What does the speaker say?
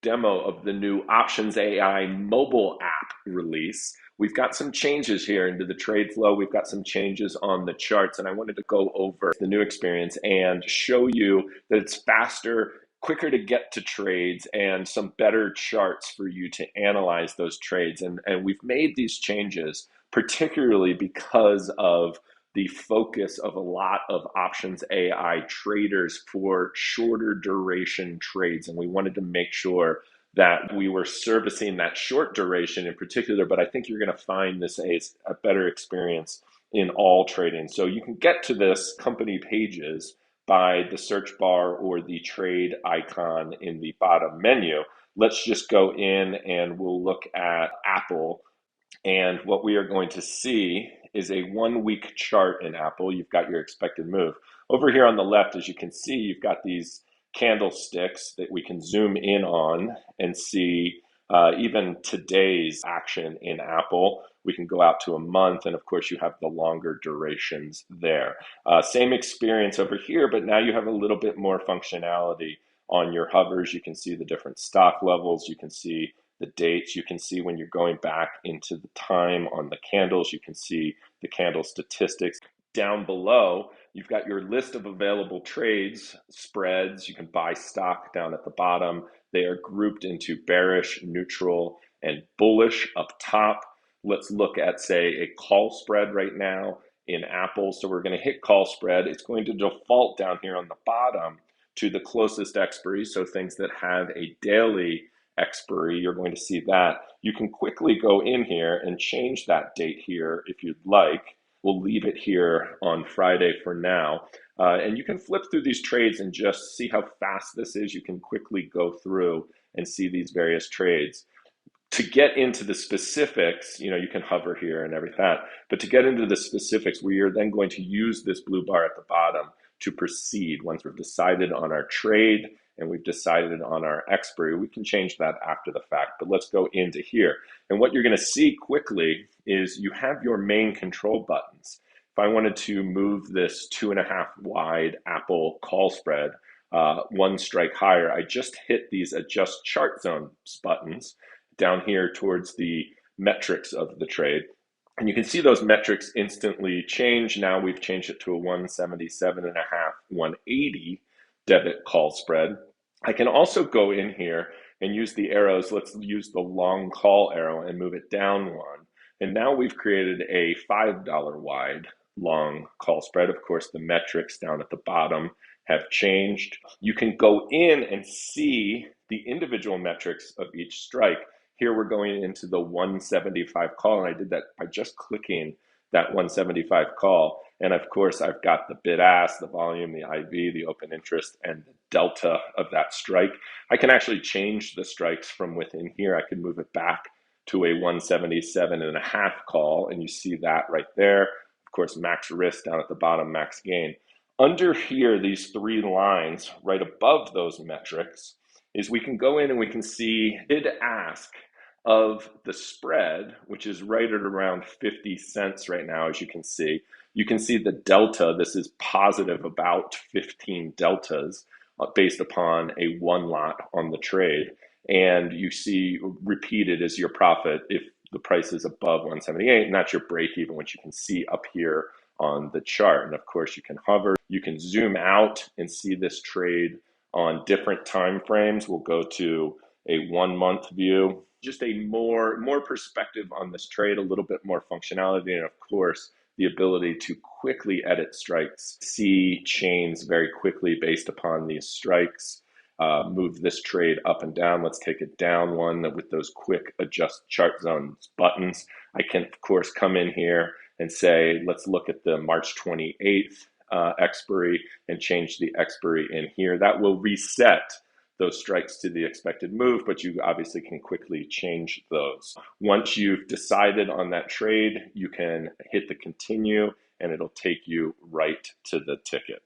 demo of the new Options AI mobile app release. We've got some changes here into the trade flow. We've got some changes on the charts, and I wanted to go over the new experience and show you that it's faster, quicker to get to trades, and some better charts for you to analyze those trades. And we've made these changes particularly because of the focus of a lot of options AI traders for shorter duration trades. And we wanted to make sure that we were servicing that short duration in particular, but I think you're going to find this a better experience in all trading. So you can get to this company pages by the search bar or the trade icon in the bottom menu. Let's just go in and we'll look at Apple. And what we are going to see is a 1 week chart in Apple. You've got your expected move. Over here on the left, as you can see, you've got these candlesticks that we can zoom in on and see even today's action in Apple. We can go out to a month, and of course, you have the longer durations there. Same experience over here, but now you have a little bit more functionality on your hovers. You can see the different stock levels. You can see the dates. You can see when you're going back into the time on the candles. You can see the candle statistics. Down below, you've got your list of available trades, spreads. You can buy stock down at the bottom. They are grouped into bearish, neutral, and bullish up top. Let's look at, say, a call spread right now in Apple. So we're going to hit call spread. It's going to default down here on the bottom to the closest expiry. So things that have a daily expiry, you're going to see that. You can quickly go in here and change that date here if you'd like. We'll leave it here on Friday for now. And you can flip through these trades and just see how fast this is. You can quickly go through and see these various trades. To get into the specifics, you can hover here and everything, but to get into the specifics, we are then going to use this blue bar at the bottom to proceed. Once we've decided on our trade and we've decided on our expiry, we can change that after the fact, but let's go into here. And what you're going to see quickly is you have your main control buttons. If I wanted to move this 2.5 wide Apple call spread, one strike higher, I just hit these adjust chart zones buttons down here towards the metrics of the trade. And you can see those metrics instantly change. Now we've changed it to a 177.5, 180 debit call spread. I can also go in here and use the arrows. Let's use the long call arrow and move it down one. And now we've created a $5 wide long call spread. Of course, the metrics down at the bottom have changed. You can go in and see the individual metrics of each strike. Here we're going into the 175 call, and I did that by just clicking that 175 call. And of course, I've got the bid ask, the volume, the IV, the open interest, and the delta of that strike. I can actually change the strikes from within here. I can move it back to a 177.5 call, and you see that right there. Of course, max risk down at the bottom, max gain. Under here, these three lines right above those metrics is we can go in and we can see bid ask of the spread, which is right at around 50 cents right now, as you can see. You can see the delta. This is positive about 15 deltas based upon a one lot on the trade. And you see repeated as your profit if the price is above 178, and that's your break even, which you can see up here on the chart. And of course, you can hover, you can zoom out and see this trade on different time frames. We'll go to a 1 month view, just a more perspective on this trade, a little bit more functionality, and of course, the ability to quickly edit strikes, see chains very quickly based upon these strikes, move this trade up and down. Let's take it down one with those quick adjust chart zones buttons. I can, of course, come in here and say, let's look at the March 28th expiry and change the expiry in here. That will reset those strikes to the expected move, but you obviously can quickly change those. Once you've decided on that trade, you can hit the continue and it'll take you right to the ticket.